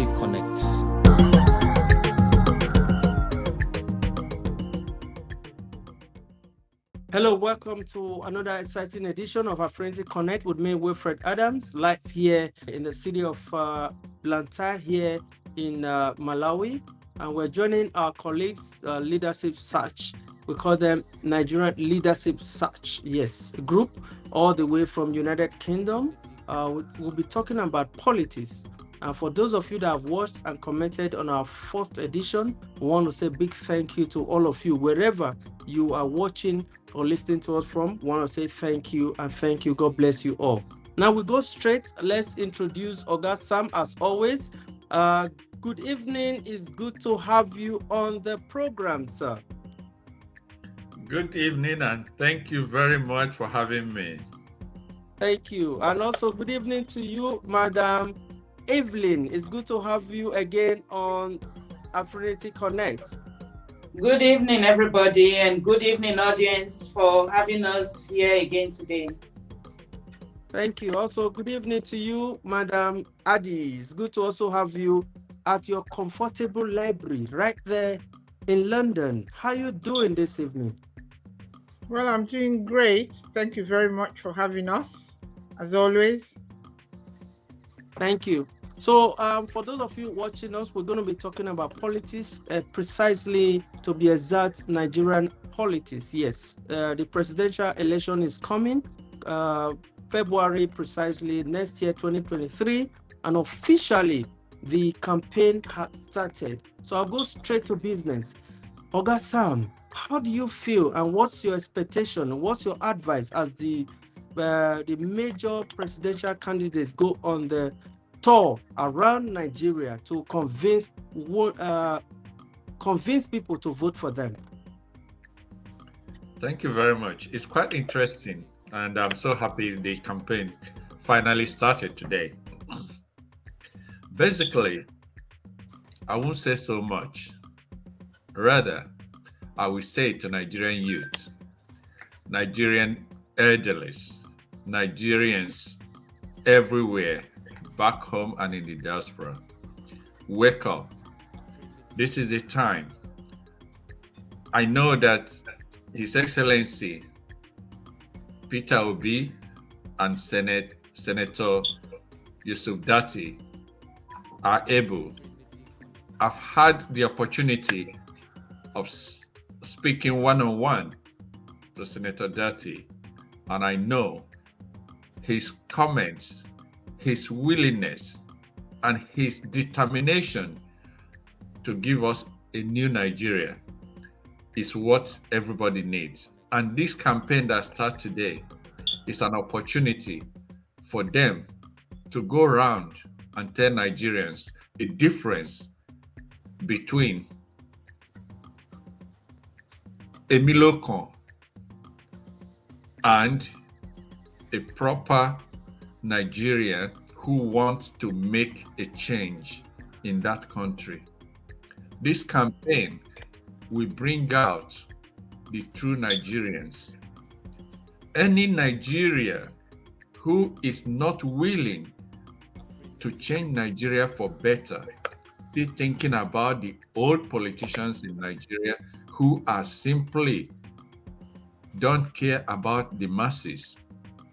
Afrinity Connect. Hello, welcome to another exciting edition of Afrinity Connect with me, Wilfred Adams, live here in the city of Blantyre here in Malawi. And we're joining our colleagues, Leadership Search. We call them Nigerian Leadership Search, yes, a group all the way from United Kingdom. We'll be talking about politics. And for those of you that have watched and commented on our first edition, we want to say a big thank you to all of you, wherever you are watching or listening to us from. We want to say thank you and thank you. God bless you all. Now we go straight. Let's introduce Oga Sam as always. Good evening. It's good to have you on the program, sir. Good evening, and thank you very much for having me. Thank you. And also good evening to you, Madam Evelyn. It's good to have you again on Afrinity Connect. Good evening, everybody, and good evening, audience, for having us here again today. Thank you. Also, good evening to you, Madam Adi. It's good to also have you at your comfortable library right there in London. How are you doing this evening? Well, I'm doing great. Thank you very much for having us, as always. Thank you. So for those of you watching us, we're going to be talking about politics, precisely to be exact, Nigerian politics. Yes, the presidential election is coming, February precisely next year, 2023, and officially the campaign has started. So I'll go straight to business. Oga Sam, how do you feel and what's your expectation? What's your advice as the major presidential candidates go on the tour around Nigeria to convince people to vote for them? Thank you very much. It's quite interesting, and I'm so happy the campaign finally started today. Basically, I won't say so much. Rather, I will say to Nigerian youth, Nigerian elderlies, Nigerians everywhere, back home and in the diaspora, wake up. This is the time. I know that His Excellency Peter Obi and Senator Yusuf Datti are able. I've had the opportunity of speaking one-on-one to Senator Datti, and I know his comments, his willingness, and his determination to give us a new Nigeria is what everybody needs. And this campaign that starts today is an opportunity for them to go around and tell Nigerians the difference between Emilokon and a proper Nigerian who wants to make a change in that country. This campaign will bring out the true Nigerians. Any Nigeria who is not willing to change Nigeria for better, still thinking about the old politicians in Nigeria who are simply don't care about the masses,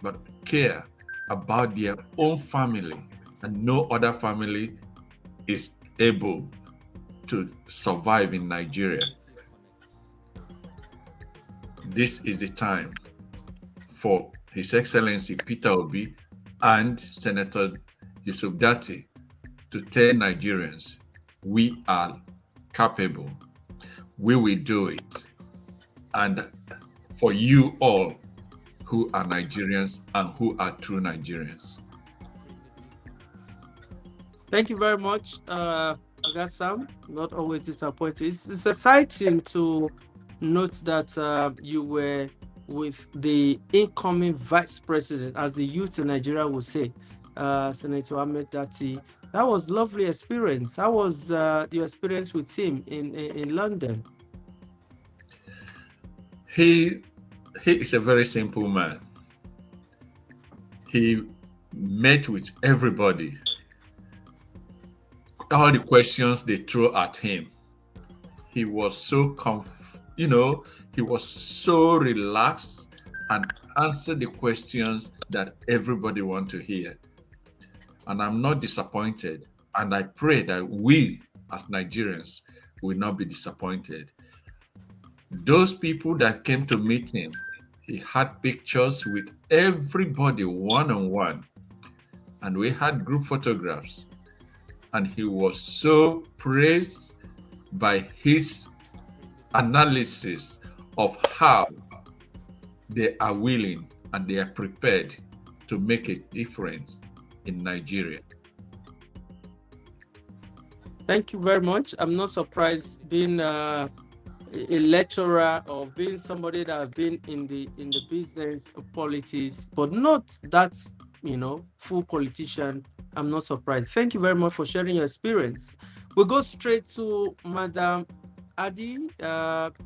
but care about their own family, and no other family is able to survive in Nigeria. This is the time for His Excellency Peter Obi and Senator Yusuf Datti to tell Nigerians, we are capable, we will do it. And for you all who are Nigerians and who are true Nigerians. Thank you very much, Oga Sam. Not always disappointed. It's exciting to note that you were with the incoming vice president, as the youth in Nigeria would say, Senator Ahmed Datti. That was lovely experience. How was your experience with him in London? He is a very simple man. He met with everybody all the questions they throw at him. He was so he was so relaxed and answered the questions that everybody want to hear. And I'm not disappointed. And I pray that we as Nigerians will not be disappointed. Those people that came to meet him, he had pictures with everybody one-on-one. And we had group photographs. And he was so praised by his analysis of how they are willing and they are prepared to make a difference in Nigeria. Thank you very much. I'm not surprised being a lecturer or being somebody that have been in the business of politics, but not that full politician. I'm not surprised. Thank you very much for sharing your experience. We'll go straight to Madam Adi.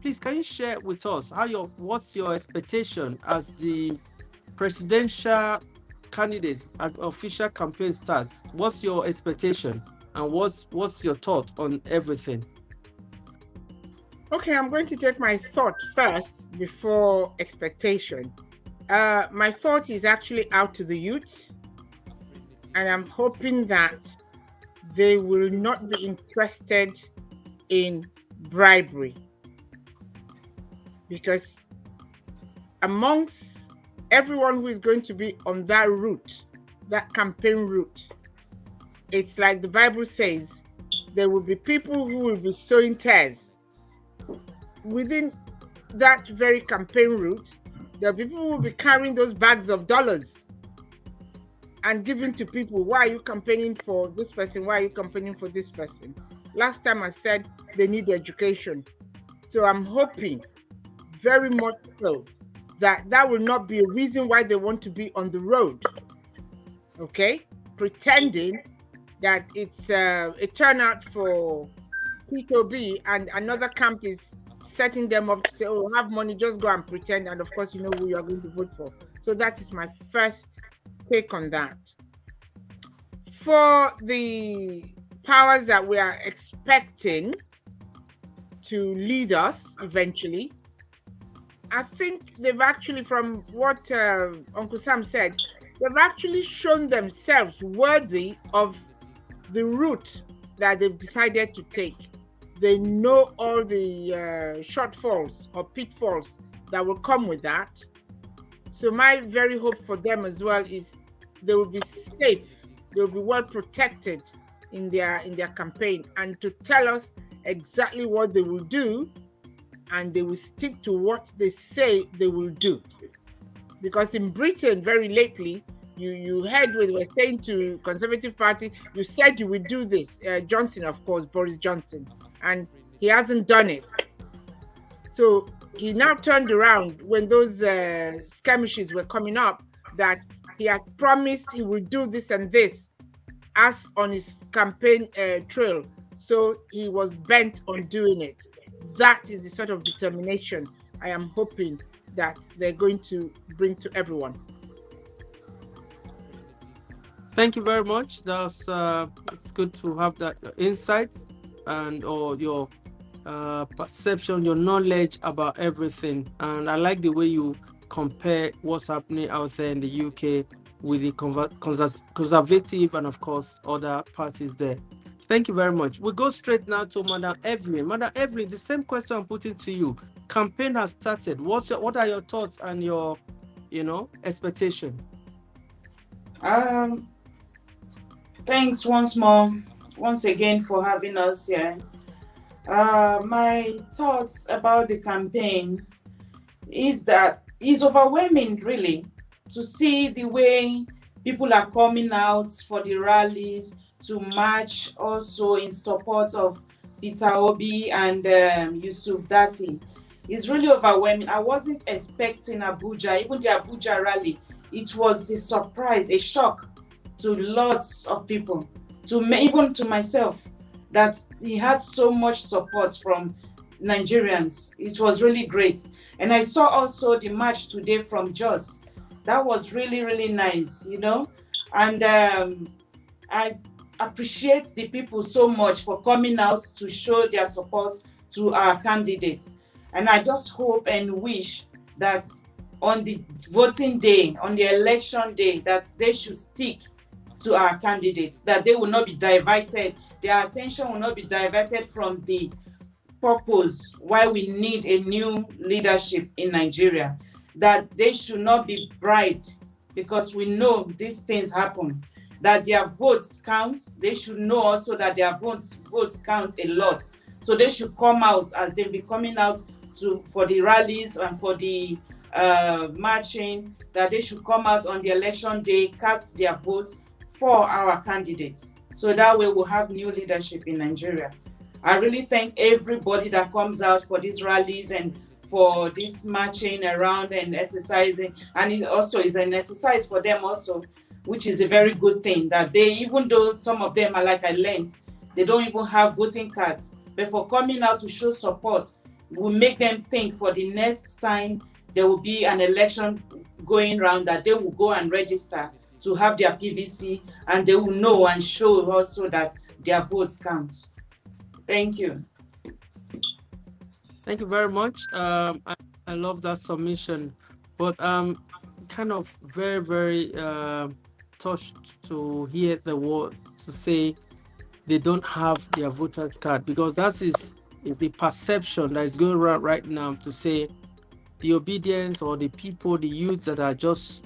Please, can you share with us what's your expectation as the presidential candidates official campaign starts? What's your expectation and what's your thought on everything? Okay, I'm going to take my thought first before expectation. My thought is actually out to the youth, and I'm hoping that they will not be interested in bribery, because amongst everyone who is going to be on that route, that campaign route, it's like the Bible says, there will be people who will be sowing tares. Within that very campaign route, there are people who will be carrying those bags of dollars and giving to people. Why are you campaigning for this person? Why are you campaigning for this person? Last time I said they need education. So I'm hoping very much so that will not be a reason why they want to be on the road. Okay? Pretending that it's a turnout for P2B and another camp is setting them up to say, oh, have money, just go and pretend. And of course, you know who you are going to vote for. So that is my first take on that. For the powers that we are expecting to lead us eventually, I think they've actually, from what Uncle Sam said, they've actually shown themselves worthy of the route that they've decided to take. They know all the shortfalls or pitfalls that will come with that. So my very hope for them as well is they will be safe, they will be well protected in their campaign, and to tell us exactly what they will do, and they will stick to what they say they will do. Because in Britain, very lately, you heard what they were saying to Conservative Party, you said you would do this. Johnson, of course, Boris Johnson, and he hasn't done it. So he now turned around when those skirmishes were coming up, that he had promised he would do this and this as on his campaign trail. So he was bent on doing it. That is the sort of determination I am hoping that they're going to bring to everyone. Thank you very much. That's it's good to have that insights and or your perception, your knowledge about everything. And I like the way you compare what's happening out there in the UK with the conservative and of course other parties there. Thank you very much. We go straight now to Madam Evelyn. Madam Evelyn, the same question I'm putting to you. Campaign has started. What are your thoughts and your expectation? Thanks once again for having us here. My thoughts about the campaign is that it's overwhelming, really, to see the way people are coming out for the rallies, to march also in support of Peter Obi and Yusuf Dati. It's really overwhelming. I wasn't expecting Abuja, even the Abuja rally. It was a surprise, a shock to lots of people, even to myself, that he had so much support from Nigerians. It was really great. And I saw also the march today from Jos. That was really, really nice, And appreciate the people so much for coming out to show their support to our candidates. And I just hope and wish that on the voting day, on the election day, that they should stick to our candidates, that they will not be diverted, their attention will not be diverted from the purpose why we need a new leadership in Nigeria, that they should not be bribed, because we know these things happen, that their votes count. They should know also that their votes count a lot. So they should come out, as they'll be coming out for the rallies and for the marching, that they should come out on the election day, cast their votes for our candidates. So that way we'll have new leadership in Nigeria. I really thank everybody that comes out for these rallies and for this marching around and exercising. And it also is an exercise for them also, which is a very good thing, that they, even though some of them are, like I learned, they don't even have voting cards, but for coming out to show support will make them think for the next time there will be an election going around, that they will go and register to have their PVC, and they will know and show also that their votes count. Thank you. Thank you very much. I love that submission, but kind of very, very touched to hear the word to say they don't have their voters card, because that is the perception that is going around right now, to say the obedience or the people, the youths that are just,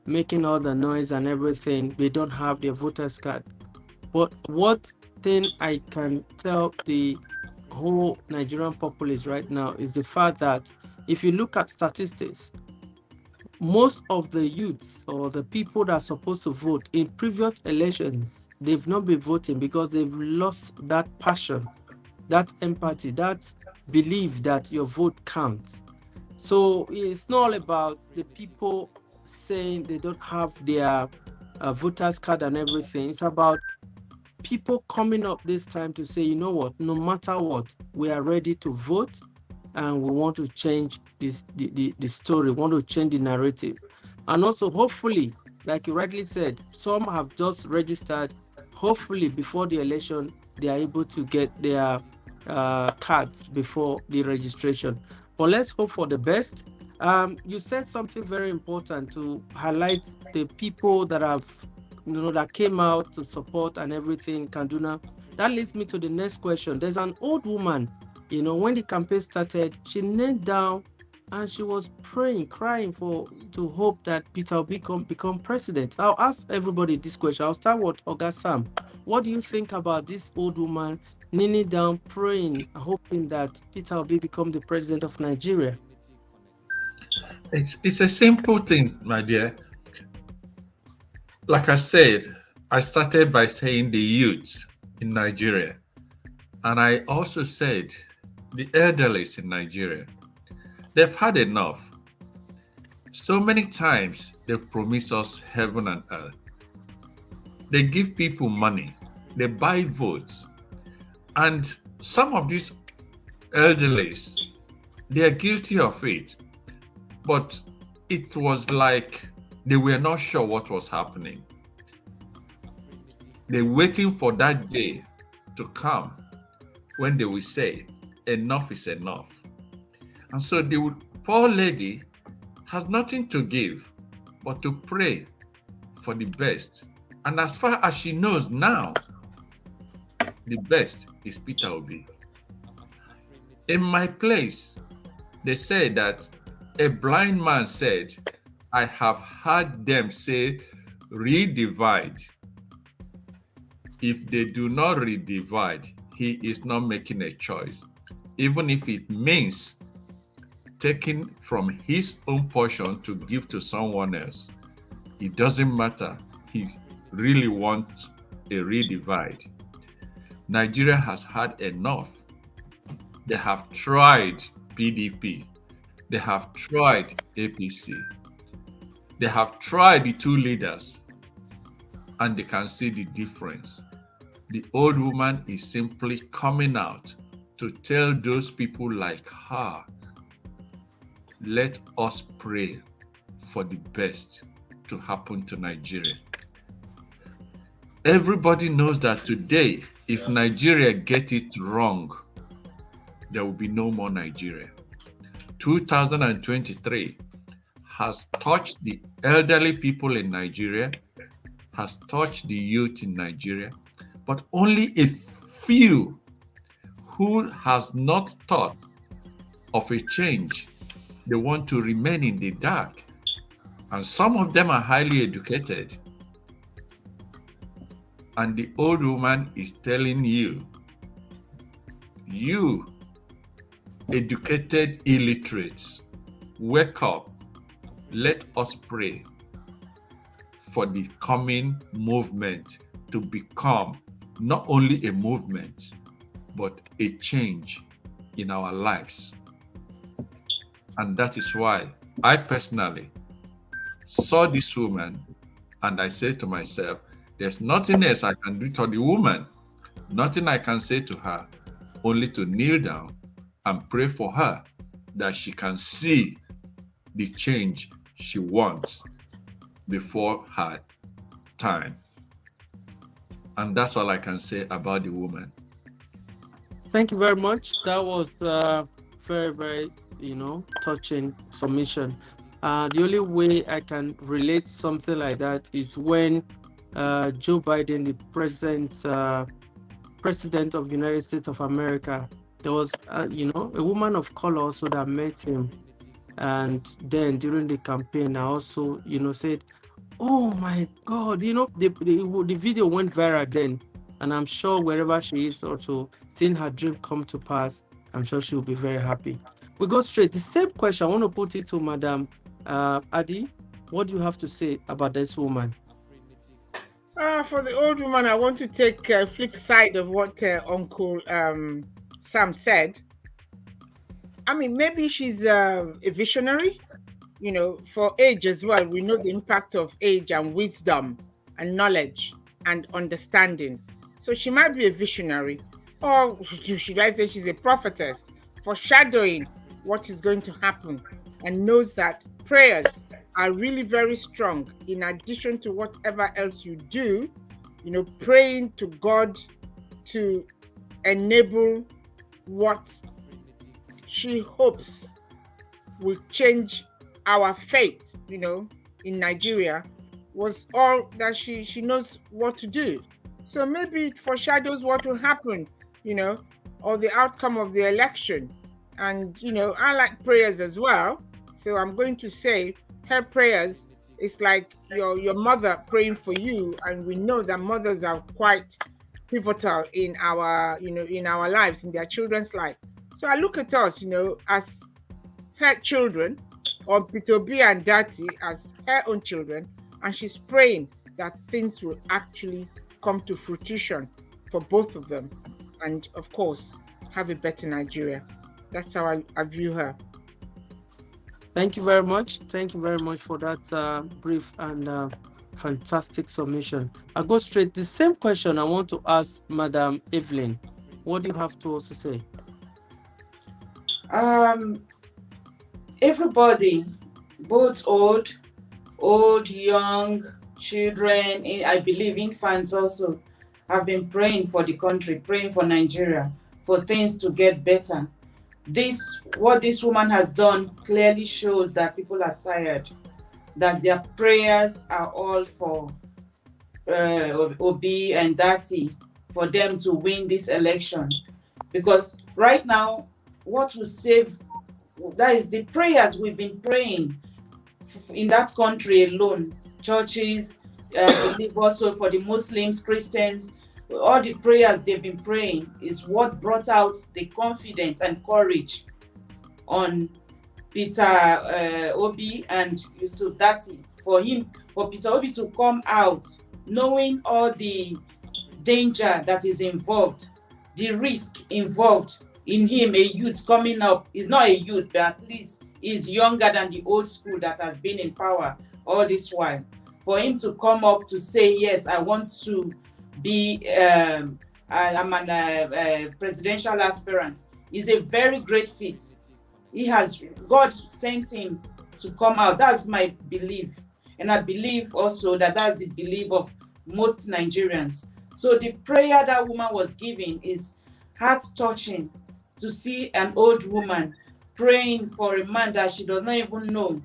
making all the noise and everything, they don't have their voters card. But what thing I can tell the whole Nigerian populace right now is the fact that if you look at statistics, most of the youths or the people that are supposed to vote in previous elections, they've not been voting because they've lost that passion, that empathy, that belief that your vote counts. So it's not all about the people saying they don't have their voters card and everything. It's about people coming up this time to say, you know what, no matter what, we are ready to vote, and we want to change the story, we want to change the narrative. And also, hopefully, like you rightly said, some have just registered. Hopefully, before the election, they are able to get their cards before the registration. But let's hope for the best. You said something very important to highlight the people that have, that came out to support and everything, Kaduna. That leads me to the next question. There's an old woman, when the campaign started, she knelt down and she was praying, crying to hope that Peter will become president. I'll ask everybody this question. I'll start with Oga Sam. What do you think about this old woman kneeling down, praying, hoping that Peter will become the president of Nigeria? It's a simple thing, my dear. Like I said, I started by saying the youth in Nigeria. And I also said the elderly in Nigeria. They've had enough. So many times they've promised us heaven and earth. They give people money. They buy votes. And some of these elderly, they are guilty of it. But it was like they were not sure what was happening. They're waiting for that day to come when they will say, enough is enough. And so the poor lady has nothing to give but to pray for the best. And as far as she knows now, the best is Peter Obi. In my place, they say that a blind man said, I have heard them say, redivide. If they do not redivide, he is not making a choice. Even if it means taking from his own portion to give to someone else, it doesn't matter. He really wants a redivide. Nigeria has had enough. They have tried PDP. They have tried APC. They have tried the two leaders, and they can see the difference. The old woman is simply coming out to tell those people like her, let us pray for the best to happen to Nigeria. Everybody knows that today, if Nigeria get it wrong, there will be no more Nigeria. 2023 has touched the elderly people in Nigeria, has touched the youth in Nigeria, but only a few who has not thought of a change. They want to remain in the dark. And some of them are highly educated. And the old woman is telling you, you educated illiterates, wake up. Let us pray for the coming movement to become not only a movement, but a change in our lives. And that is why I personally saw this woman and I said to myself, there's nothing else I can do to the woman, nothing I can say to her, only to kneel down and pray for her that she can see the change she wants before her time. And that's all I can say about the woman. Thank you very much. That was very, very, touching submission. The only way I can relate something like that is when Joe Biden, the president of the United States of America, there was, a woman of color also that met him. And then during the campaign, I also, said, oh my God, the video went viral then. And I'm sure wherever she is also seeing her dream come to pass, I'm sure she'll be very happy. We go straight. The same question, I want to put it to Madam Adi. What do you have to say about this woman? For the old woman, I want to take flip side of what Uncle Sam said. I mean, maybe she's a visionary, for age as well. We know the impact of age and wisdom and knowledge and understanding. So she might be a visionary, or should I say she's a prophetess, foreshadowing what is going to happen, and knows that prayers are really very strong. In addition to whatever else you do, praying to God to enable what she hopes will change our fate, in Nigeria, was all that she knows what to do. So maybe it foreshadows what will happen, or the outcome of the election. And, I like prayers as well. So I'm going to say her prayers is like your mother praying for you. And we know that mothers are quite pivotal in our, in our lives, in their children's life. So I look at us, as her children, or Pitobi and Dati as her own children, and she's praying that things will actually come to fruition for both of them, and of course, have a better Nigeria. That's how I view her. Thank you very much. Thank you very much for that brief and fantastic submission. I'll go straight. The same question I want to ask Madam Evelyn. What do you have to also say? Everybody, both old, young, children, I believe infants also, have been praying for the country, praying for Nigeria, for things to get better. What this woman has done clearly shows that people are tired, that their prayers are all for Obi and Dati, for them to win this election. Because right now, what will save, that is the prayers we've been praying in that country alone. Churches, believe also for the Muslims, Christians, all the prayers they've been praying is what brought out the confidence and courage on Peter Obi and Yusuf Dati. For Peter Obi to come out, knowing all the danger that is involved, the risk involved in him, a youth coming up. He's not a youth, but at least he's younger than the old school that has been in power all this while. For him to come up to say, yes, I want to be, I'm a presidential aspirant, is a very great fit. God sent him to come out. That's my belief. And I believe also that that's the belief of most Nigerians. So the prayer that woman was giving is heart-touching, to see an old woman praying for a man that she does not even know.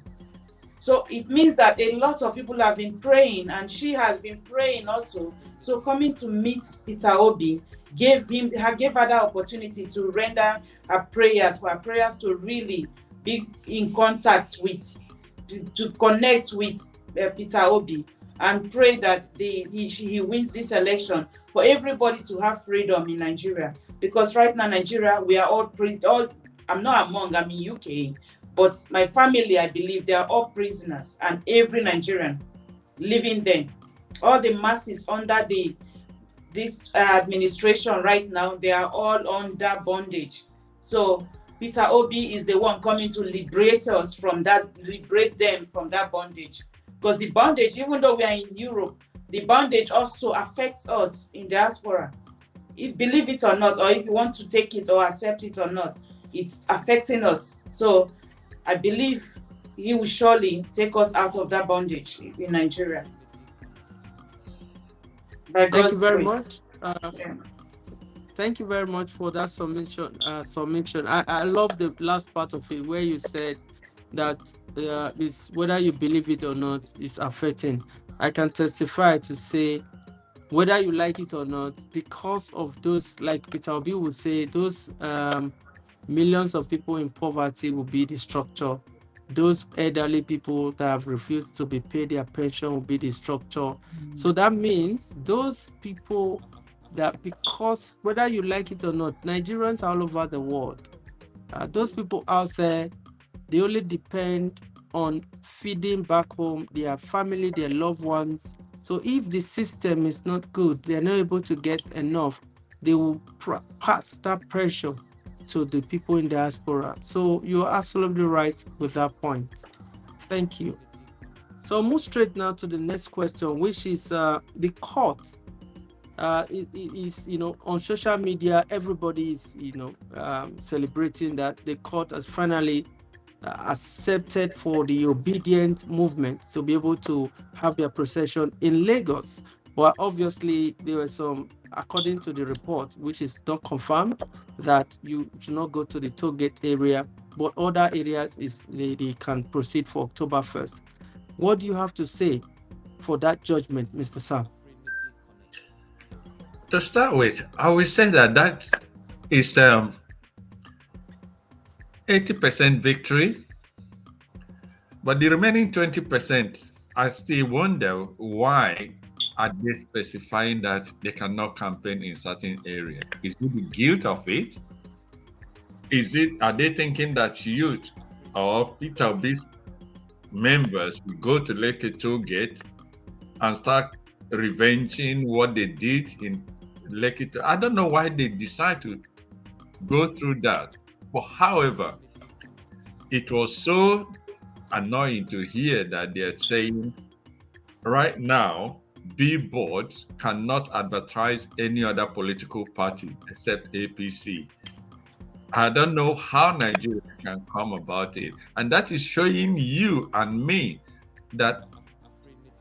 So it means that a lot of people have been praying, and she has been praying also. So coming to meet Peter Obi gave her that opportunity to render her prayers, for her prayers to really be in contact with, to connect with Peter Obi, and pray that he wins this election, for everybody to have freedom in Nigeria. Because right now, Nigeria, we are all I'm not among, I'm in UK, but my family, I believe, they are all prisoners, and every Nigerian living there, all the masses under this administration right now, they are all under bondage. So Peter Obi is the one coming to liberate them from that bondage. Because the bondage, even though we are in Europe, the bondage also affects us in diaspora. If believe it or not, or if you want to take it or accept it or not, it's affecting us. So I believe he will surely take us out of that bondage in Nigeria. By Thank you God's very grace. much. Thank you very much for that submission. I love the last part of it, where you said that is whether you believe it or not is affecting. I can testify to say, whether you like it or not, because of those, like Peter Obi would say, those millions of people in poverty will be the structure. Those elderly people that have refused to be paid their pension will be the structure. So that means those people that, because whether you like it or not, Nigerians all over the world, those people out there, they only depend on feeding back home their family, their loved ones. So if the system is not good, they're not able to get enough, they will pass that pressure to the people in diaspora. So you're absolutely right with that point. Thank you. So I'll move straight now to the next question, which is the court. It is, on social media, everybody is, celebrating that the court has finally accepted for the obedient movement to be able to have their procession in Lagos. But obviously, there were some, according to the report, which is not confirmed, that you should not go to the toll gate area, but other areas they can proceed for October 1st. What do you have to say for that judgment, Mr. Sam? To start with, I will say that is 80% victory, but the remaining 20%, I still wonder why are they specifying that they cannot campaign in certain areas? Is it the guilt of it? Are they thinking that youth or Peter Obi's members will go to Lekki toll gate and start revenging what they did in Lekki? I don't know why they decide to go through that. But however, it was so annoying to hear that they're saying right now billboards cannot advertise any other political party except APC. I don't know how Nigeria can come about it. And that is showing you and me that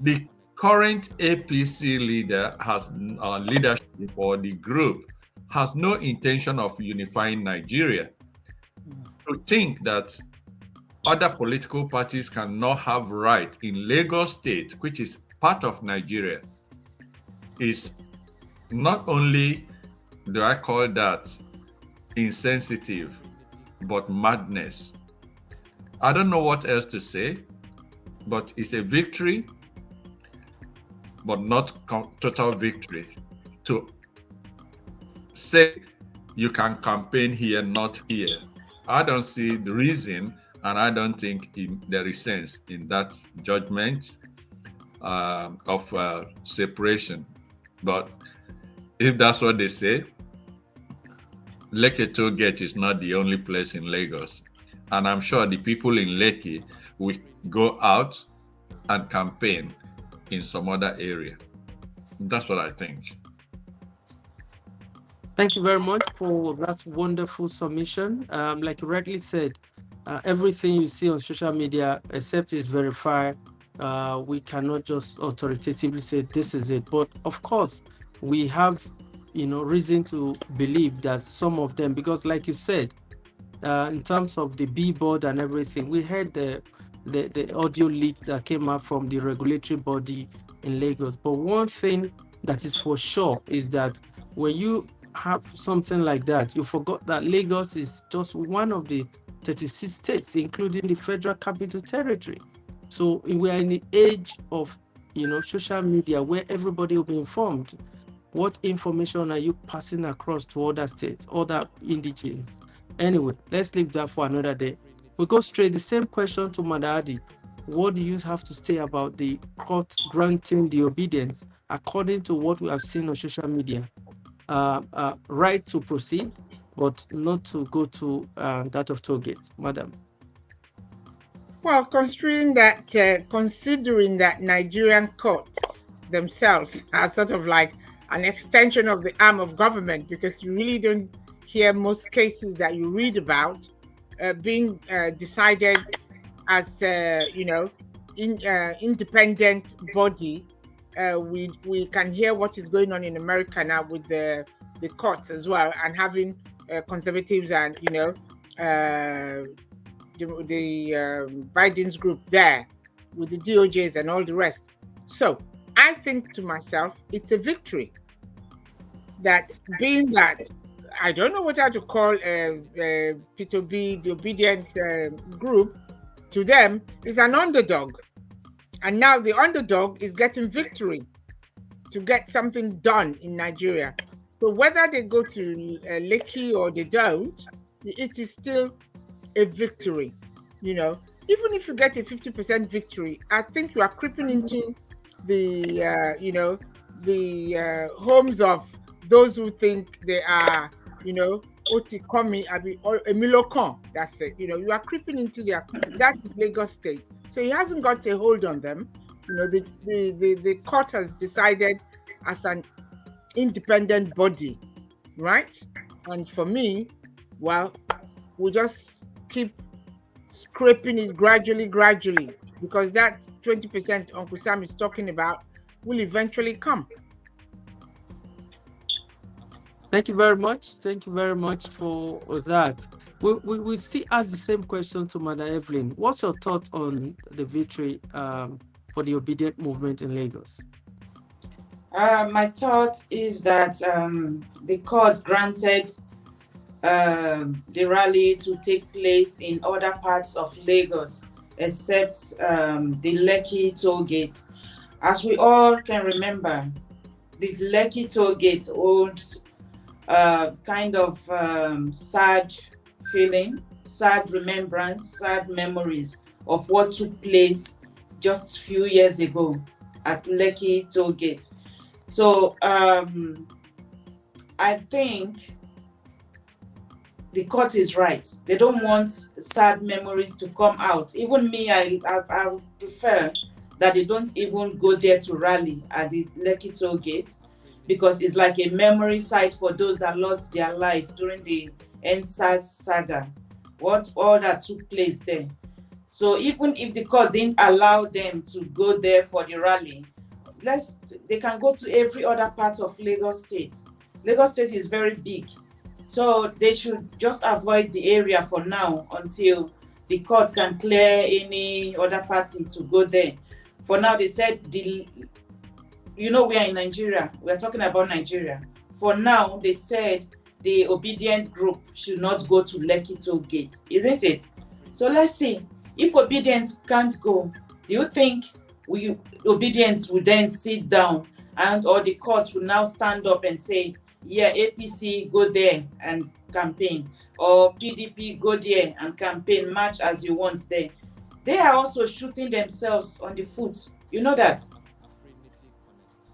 the current APC leader has leadership, or the group has no intention of unifying Nigeria. To think that other political parties cannot have right in Lagos State, which is part of Nigeria, is not only, do I call that insensitive, but madness. I don't know what else to say, but it's a victory, but not total victory. To say you can campaign here, not here, I don't see the reason, and I don't think there is sense in that judgment of separation. But if that's what they say, Lekki toll gate is not the only place in Lagos. And I'm sure the people in Lekki will go out and campaign in some other area. That's what I think. Thank you very much for that wonderful submission. Like you rightly said, everything you see on social media, except it's verified, We cannot just authoritatively say this is it. But of course, we have, reason to believe that some of them, because like you said, in terms of the billboard and everything, we had the audio leak that came out from the regulatory body in Lagos. But one thing that is for sure is that when you have something like that, you forgot that Lagos is just one of the 36 states, including the Federal Capital Territory. So we are in the age of, social media where everybody will be informed. What information are you passing across to other states, other indigenes? Anyway, let's leave that for another day. We go straight, the same question to Madadi. What do you have to say about the court granting the obedience according to what we have seen on social media? Right to proceed, but not to go to that of Tollgate, Madam. Well, considering that Nigerian courts themselves are sort of like an extension of the arm of government, because you really don't hear most cases that you read about being decided as independent body. We can hear what is going on in America now with the courts as well, and having conservatives and the Biden's group there with the DOJs and all the rest. So I think to myself, it's a victory that, being that I don't know what to call P2B, the obedient group, to them is an underdog. And now the underdog is getting victory to get something done in Nigeria. So whether they go to Lekki or they don't, it is still a victory. Even if you get a 50% victory, I think you are creeping into the homes of those who think they are, Otikomi or Emilokan. That's it. You are creeping into that is Lagos State. So he hasn't got a hold on them. The court has decided as an independent body, right? And for me, well, we just keep scraping it gradually, because that 20% Uncle Sam is talking about will eventually come. Thank you very much. Thank you very much for that. We still ask the same question to Madam Evelyn. What's your thought on the victory for the obedient movement in Lagos? My thought is that the court granted the rally to take place in other parts of Lagos, except the Lekki toll gate. As we all can remember, the Lekki toll gate holds kind of sad feeling, sad remembrance, sad memories of what took place just a few years ago at Lekki toll gate. So I think the court is right. They don't want sad memories to come out. Even me, I prefer that they don't even go there to rally at the Lekki toll gate, because it's like a memory site for those that lost their life during the NSAS saga, what all that took place there. So even if the court didn't allow them to go there for the rally, they can go to every other part of Lagos State. Lagos State is very big. So they should just avoid the area for now until the court can clear any other party to go there. For now, they said we are in Nigeria. We are talking about Nigeria. For now, they said the obedient group should not go to Lekki toll gate, isn't it? So let's see. If obedient can't go, do you think obedience will then sit down or the court will now stand up and say, yeah, APC go there and campaign, or PDP go there and campaign, march as you want there? They are also shooting themselves on the foot. You know that.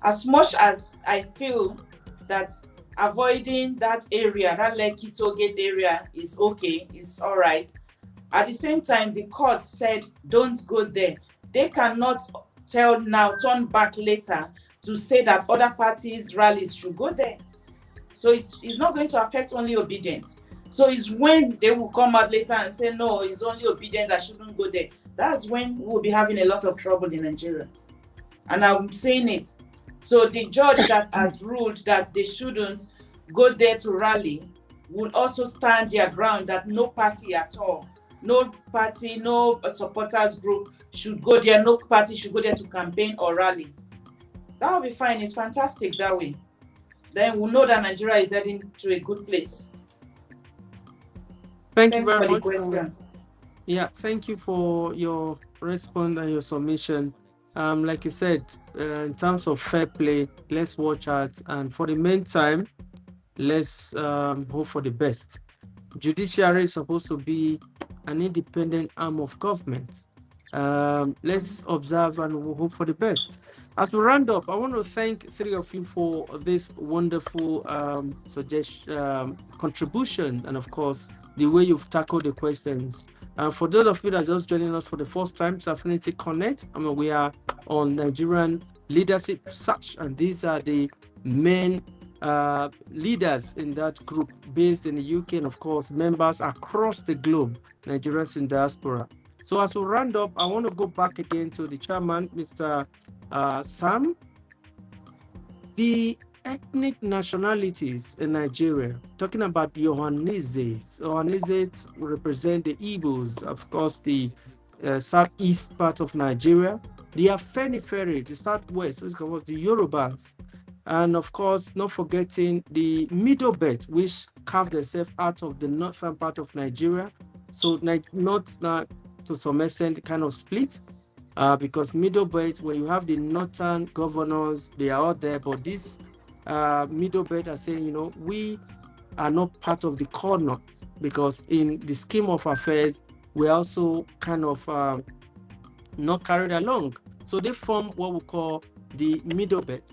As much as I feel that avoiding that area, that Lekki toll gate area, is okay, it's all right. At the same time, the court said, don't go there. They cannot turn back later to say that other parties' rallies should go there. So it's not going to affect only obedience. So it's when they will come out later and say, no, it's only obedience that shouldn't go there. that's when we'll be having a lot of trouble in Nigeria. And I'm saying it. So the judge that has ruled that they shouldn't go there to rally will also stand their ground that no party at all, no party, no supporters group should go there, no party should go there to campaign or rally. That will be fine. It's fantastic that way. Then we'll know that Nigeria is heading to a good place. Thanks you very for much. the question. Yeah, thank you for your response and your submission. Like you said, in terms of fair play, let's watch out. And for the meantime, let's hope for the best. Judiciary is supposed to be an independent arm of government. Let's observe and we'll hope for the best. As we round up, I want to thank three of you for this wonderful contributions, and of course, the way you've tackled the questions. For those of you that are just joining us for the first time, it's Afrinity Connect. We are on Nigerian Leadership Search, and these are the main leaders in that group based in the UK, and of course, members across the globe, Nigerians in diaspora. So as we round up, I want to go back again to the chairman, Mr. Sam. The ethnic nationalities in Nigeria, talking about the Ohanaezes. Ohanaezes represent the Igbos, of course, the southeast part of Nigeria. The Afenifere, the southwest, which covers the Yorubas. And of course, not forgetting the Middle Belt, which carved themselves out of the northern part of Nigeria. So not to some extent kind of split, because Middle Belt, when you have the northern governors, they are all there, but this Middle Belt are saying, we are not part of the core north, because in the scheme of affairs, we're also kind of not carried along. So they form what we call the Middle Belt.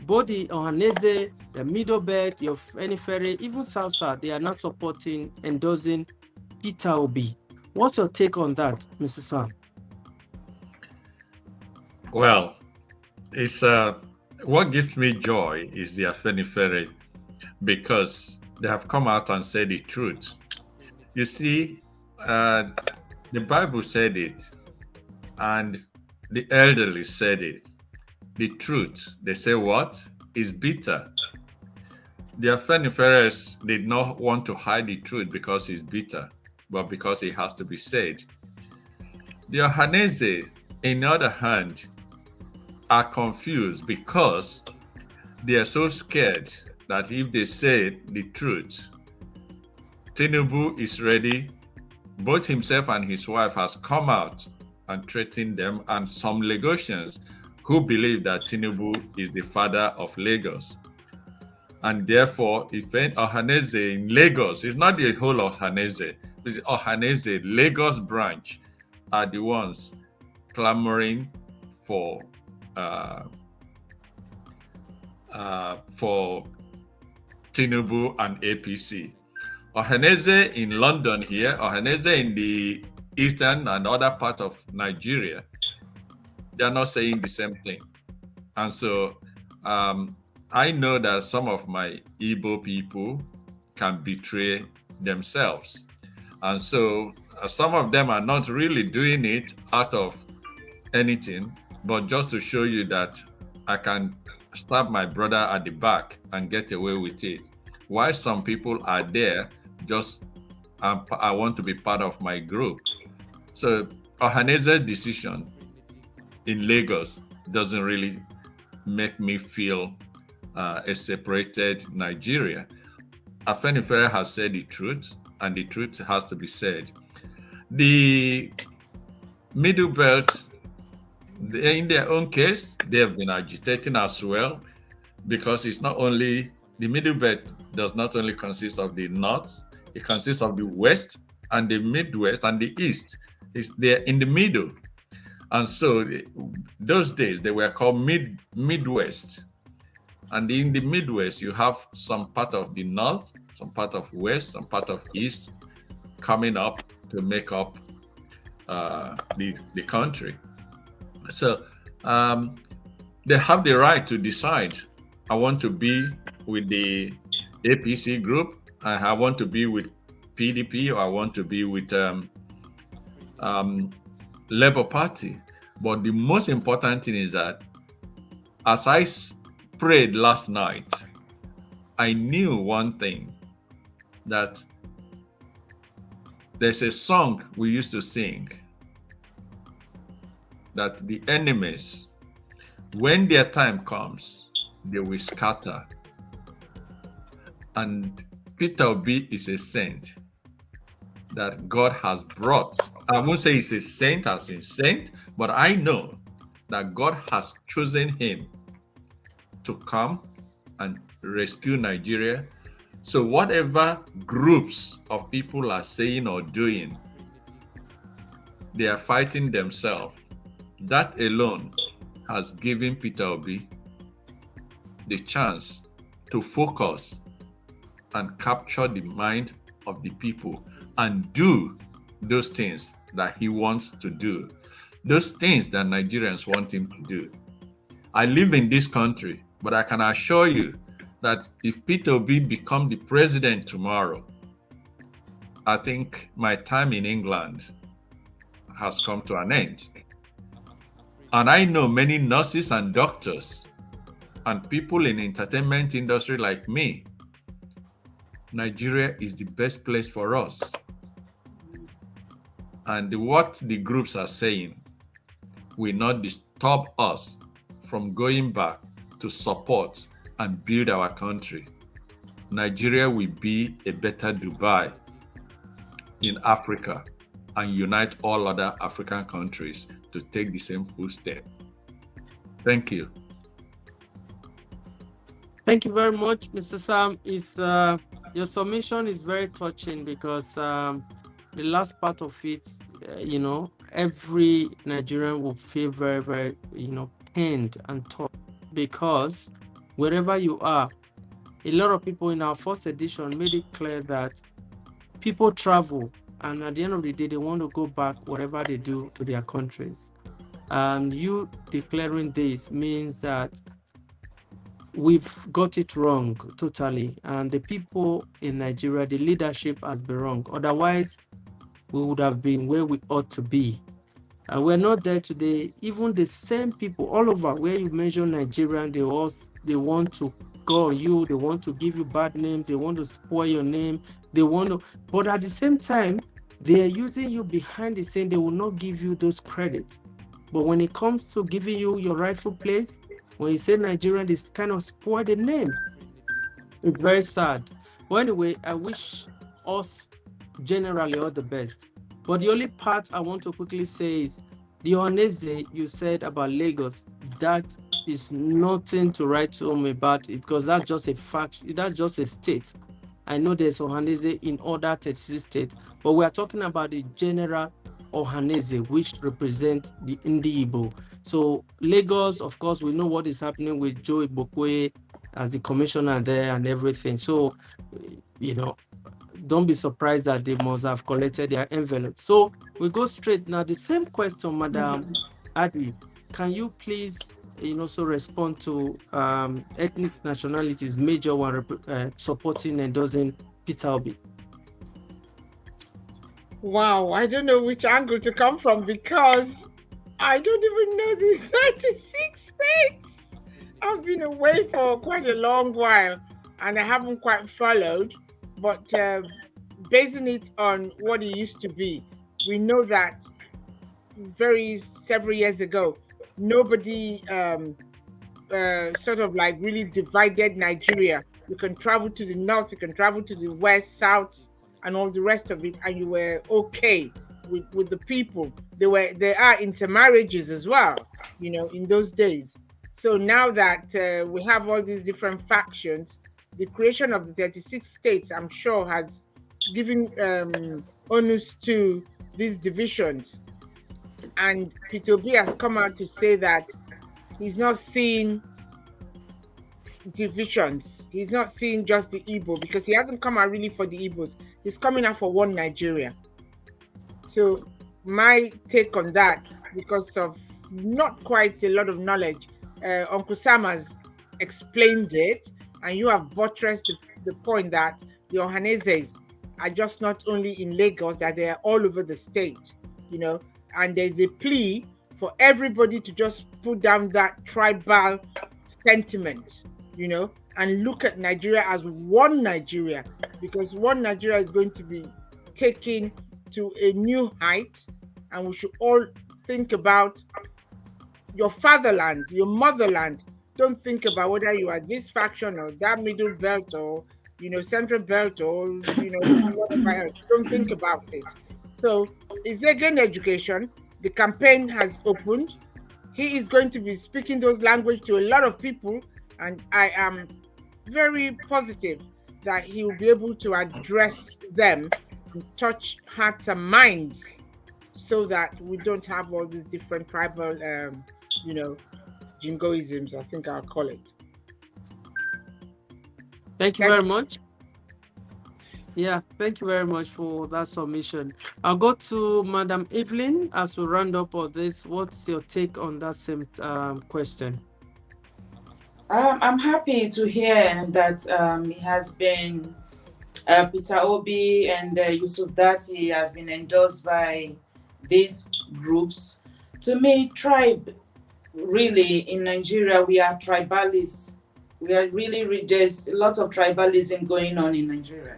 Both the Ohanaeze, the Middle Belt, your Afenifere, even South, they are not supporting, endorsing Peter Obi. What's your take on that, Mr. Sam? Well, it's what gives me joy is the Afenifere, because they have come out and said the truth. You see, the Bible said it, and the elderly said it. The truth, they say what? Is bitter. The Afeniferes did not want to hide the truth because it's bitter, but because it has to be said. The Ohanaeze, on the other hand, are confused because they are so scared that if they say the truth, Tinubu is ready. Both himself and his wife has come out and threatened them, and some Lagosians who believe that Tinubu is the father of Lagos. And therefore, if an Ohanaeze in Lagos, it's not the whole Ohanaeze, it's Ohanaeze Lagos branch are the ones clamoring for Tinubu and APC. Ohanaeze in London here, Ohanaeze in the eastern and other part of Nigeria, they are not saying the same thing. And so I know that some of my Igbo people can betray themselves. And so some of them are not really doing it out of anything, but just to show you that I can stab my brother at the back and get away with it. While some people are there, just I want to be part of my group. So Ohanaeze's decision in Lagos doesn't really make me feel a separated Nigeria. Afenifere has said the truth, and the truth has to be said. The Middle Belt, in their own case, they have been agitating as well, because it's not only, the Middle Belt does not only consist of the North, it consists of the West and the Midwest and the East. They're in the middle. And so those days they were called Midwest. And in the Midwest, you have some part of the North, some part of West, some part of East coming up to make up the country. So they have the right to decide, I want to be with the APC group, I want to be with PDP, or I want to be with Labour Party. But the most important thing is that as I prayed last night, I knew one thing, that there's a song we used to sing, that the enemies, when their time comes, they will scatter. And Peter Obi is a saint that God has brought. I won't say he's a saint as in saint, but I know that God has chosen him to come and rescue Nigeria. So whatever groups of people are saying or doing, they are fighting themselves. That alone has given Peter Obi the chance to focus and capture the mind of the people and do those things that he wants to do, those things that Nigerians want him to do. I live in this country, but I can assure you that if Peter Obi become the president tomorrow, I think my time in England has come to an end. And I know many nurses and doctors and people in the entertainment industry like me. Nigeria is the best place for us. And what the groups are saying will not disturb us from going back to support and build our country. Nigeria will be a better Dubai in Africa and unite all other African countries to take the same footstep. Thank you. Thank you very much, Mr. Sam. Your submission is very touching because the last part of it, every Nigerian will feel very, very, pained and touched, because wherever you are, a lot of people in our first edition made it clear that people travel, and at the end of the day, they want to go back, whatever they do, to their countries. And you declaring this means that we've got it wrong totally, and the people in Nigeria, the leadership has been wrong. Otherwise, we would have been where we ought to be. And we're not there today. Even the same people all over where you mention Nigerian, they want to go on you, they want to give you bad names, they want to spoil your name, but at the same time, they are using you behind the scene. They will not give you those credits. But when it comes to giving you your rightful place, when you say Nigerian, this kind of spoil the name. It's very sad. But anyway, I wish us generally all the best. But the only part I want to quickly say is the Ohaneze you said about Lagos, that is nothing to write home about it, because that's just a fact. That's just a state. I know there's Ohaneze in other 36 states, but we are talking about the general Ohaneze, which represent the Ndi-Igbo. So Lagos, of course, we know what is happening with Joe Ibokwe as the commissioner there and everything. So, don't be surprised that they must have collected their envelope. So we go straight now. The same question, Madam Adi, can you please, also respond to ethnic nationalities, major one supporting and endorsing Peter Obi? Wow, I don't know which angle to come from, because I don't even know the 36 states. I've been away for quite a long while and I haven't quite followed, but basing it on what it used to be, we know that several years ago, nobody sort of like really divided Nigeria. You can travel to the north, you can travel to the west, south, and all the rest of it, and you were okay with the people. There are intermarriages as well, in those days. So now that we have all these different factions, the creation of the 36 states, I'm sure, has given onus to these divisions. And Peter Obi has come out to say that he's not seeing divisions. He's not seeing just the Igbo, because he hasn't come out really for the Igbos. He's coming out for one Nigeria. So my take on that, because of not quite a lot of knowledge, Uncle Sam has explained it, and you have buttressed the point that the Ohanezes are just not only in Lagos, that they are all over the state, and there's a plea for everybody to just put down that tribal sentiment, and look at Nigeria as one Nigeria, because one Nigeria is going to be taken to a new height, and we should all think about your fatherland, your motherland. Don't think about whether you are this faction or that middle belt or central belt or whatever else. Don't think about it. So it's again education. The campaign has opened. He is going to be speaking those language to a lot of people, and I am very positive that he will be able to address them and touch hearts and minds, so that we don't have all these different tribal, jingoisms, I think I'll call it. Thank you very much. Yeah, thank you very much for that submission. I'll go to Madam Evelyn as we round up on this. What's your take on that same question? I'm happy to hear that it has been Peter Obi and Yusuf Dati has been endorsed by these groups. To me, tribe, really, in Nigeria, we are tribalists. We are really, there's a lot of tribalism going on in Nigeria.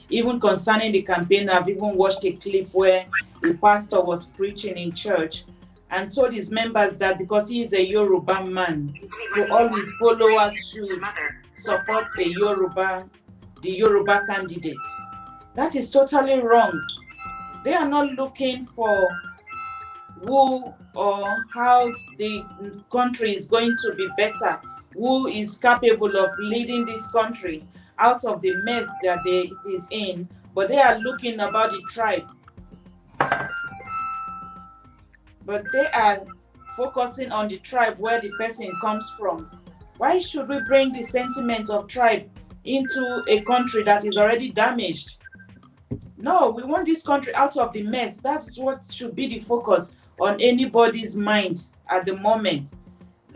Even concerning the campaign, I've even watched a clip where the pastor was preaching in church and told his members that because he is a Yoruba man, so all his followers should support the Yoruba candidate. That is totally wrong. They are not looking for who or how the country is going to be better, who is capable of leading this country out of the mess that it is in, but they are looking about the tribe. But they are focusing on the tribe where the person comes from. Why should we bring the sentiment of tribe into a country that is already damaged? No, we want this country out of the mess. That's what should be the focus on anybody's mind at the moment.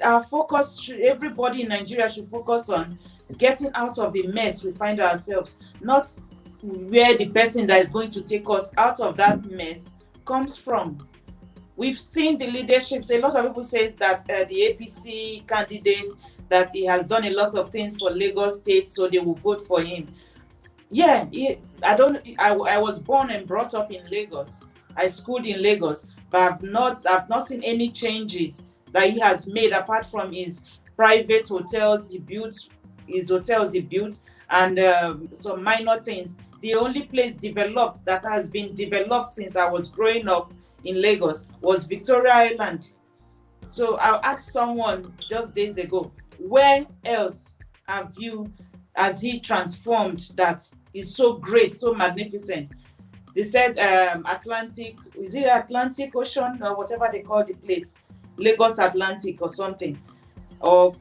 Our focus, everybody in Nigeria should focus on getting out of the mess we find ourselves, not where the person that is going to take us out of that mess comes from. We've seen the leadership. So a lot of people say that the APC candidate, that he has done a lot of things for Lagos State, so they will vote for him. Yeah, I was born and brought up in Lagos. I schooled in Lagos, but I've not seen any changes that he has made apart from his private hotels he built, and some minor things. The only place developed that has been developed since I was growing up in Lagos was Victoria Island. So I asked someone just days ago, where else has he transformed that is so great, so magnificent? They said Atlantic, is it Atlantic Ocean or whatever they call the place? Lagos Atlantic or something. Or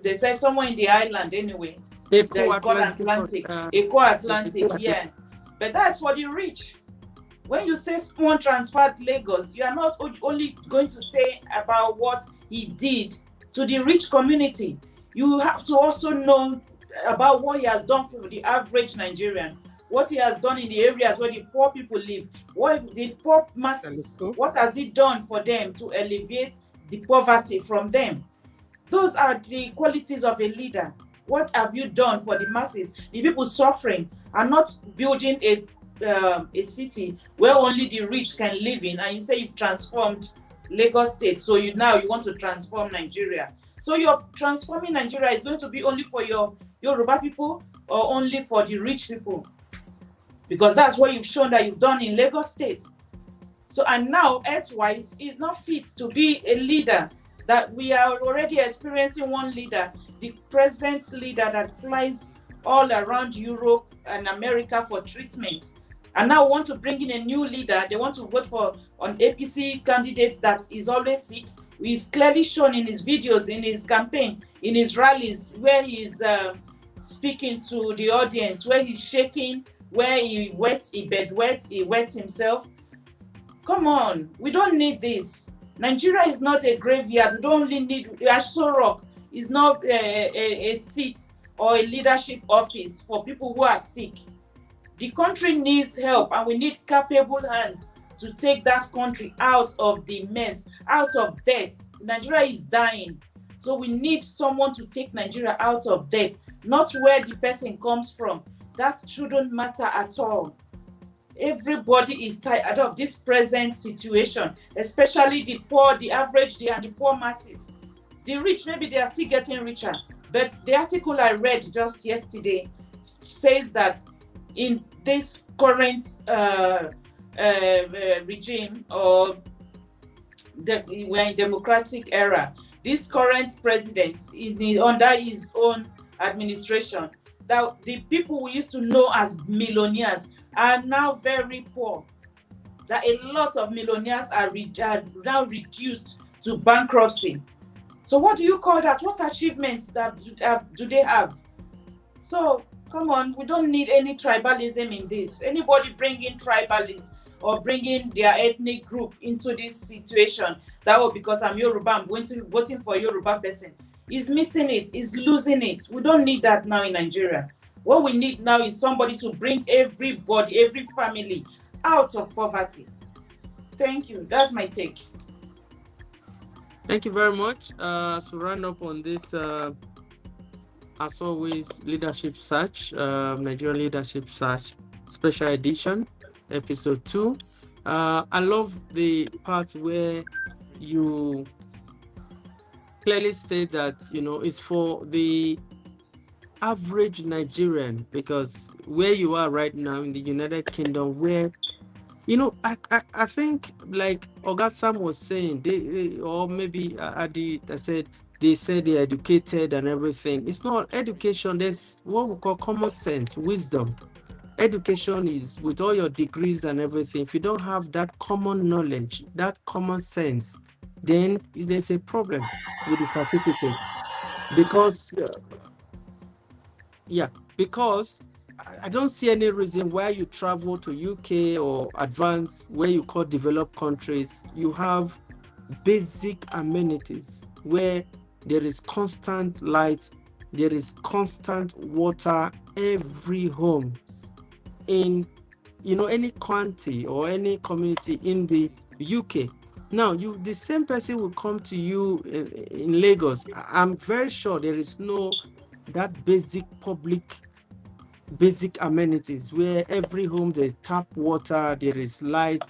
they said somewhere in the island anyway. There is called Atlantic. Eco Atlantic, yeah. But that's for the rich. When you say Spoon transferred Lagos, you are not only going to say about what he did to the rich community. You have to also know about what he has done for the average Nigerian, what he has done in the areas where the poor people live, what the poor masses, what has he done for them to alleviate the poverty from them. Those are the qualities of a leader. What have you done for the masses, the people suffering, and not building a city where only the rich can live in, and you say you've transformed Lagos State, so you want to transform Nigeria. So you're transforming Nigeria is going to be only for your Yoruba people or only for the rich people? Because that's what you've shown that you've done in Lagos State. So, and now Earthwise is not fit to be a leader, that we are already experiencing one leader, the present leader that flies all around Europe and America for treatment. And now want to bring in a new leader. They want to vote for an APC candidate that is always sick. He's clearly shown in his videos, in his campaign, in his rallies, where he's speaking to the audience, where he's shaking, where he wets himself. Come on, we don't need this. Nigeria is not a graveyard. We don't only need Aso Rock. Is not a seat or a leadership office for people who are sick. The country needs help, and we need capable hands to take that country out of the mess, out of debt. Nigeria is dying. So we need someone to take Nigeria out of debt, not where the person comes from. That shouldn't matter at all. Everybody is tired of this present situation, especially the poor, the average, and the poor masses. The rich, maybe they are still getting richer. But the article I read just yesterday says that in this current regime, or we're in democratic era, this current president, under his own administration, that the people we used to know as millionaires are now very poor. That a lot of millionaires are now reduced to bankruptcy. So what do you call that? What achievements do they have? So come on, we don't need any tribalism in this. Anybody bringing tribalism or bringing their ethnic group into this situation, that because I'm Yoruba, I'm voting for a Yoruba person, is missing it, is losing it. We don't need that now in Nigeria. What we need now is somebody to bring everybody, every family out of poverty. Thank you. That's my take. Thank you very much. To round up on this, as always, Leadership Search, Nigerian Leadership Search Special Edition, Episode 2. I love the part where you clearly say that, it's for the average Nigerian, because where you are right now in the United Kingdom, where I think, like Oga Sam was saying, or maybe Adi that said, they say they're educated and everything. It's not education. There's what we call common sense, wisdom. Education is with all your degrees and everything. If you don't have that common knowledge, that common sense, then there's a problem with the certificate. Because I don't see any reason why you travel to UK or advanced, where you call developed countries, you have basic amenities where there is constant light, there is constant water, every home in any county or any community in the UK. Now, the same person will come to you in Lagos. I'm very sure there is no that basic amenities where every home there's tap water, there is light,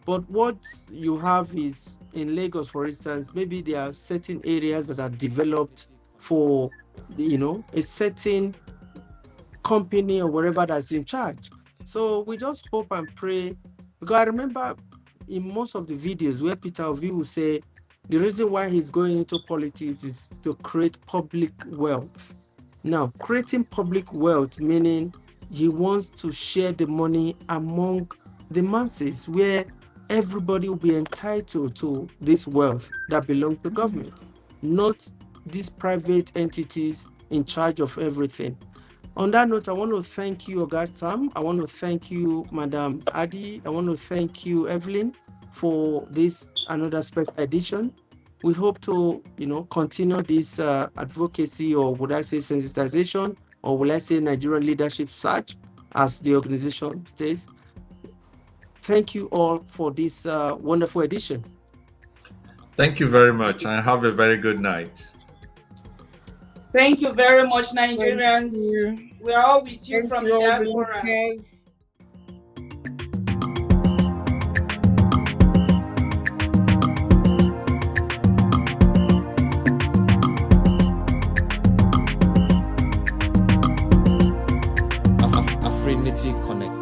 but what you have is in Lagos, for instance, maybe there are certain areas that are developed for a certain company or whatever that's in charge. So we just hope and pray, because I remember in most of the videos where Peter Obi will say the reason why he's going into politics is to create public wealth. Now, creating public wealth, meaning he wants to share the money among the masses, where everybody will be entitled to this wealth that belongs to government, not these private entities in charge of everything. On that note, I want to thank you, Oga Sam. I want to thank you, Madam Adi. I want to thank you, Evelyn, for this another special edition. We hope to, continue this advocacy, or would I say sensitization, or would I say Nigerian Leadership Search, as the organization says. Thank you all for this wonderful edition. Thank you very much, and have a very good night. Thank you very much, Nigerians. We are all with you from the diaspora. Afrinity Connect.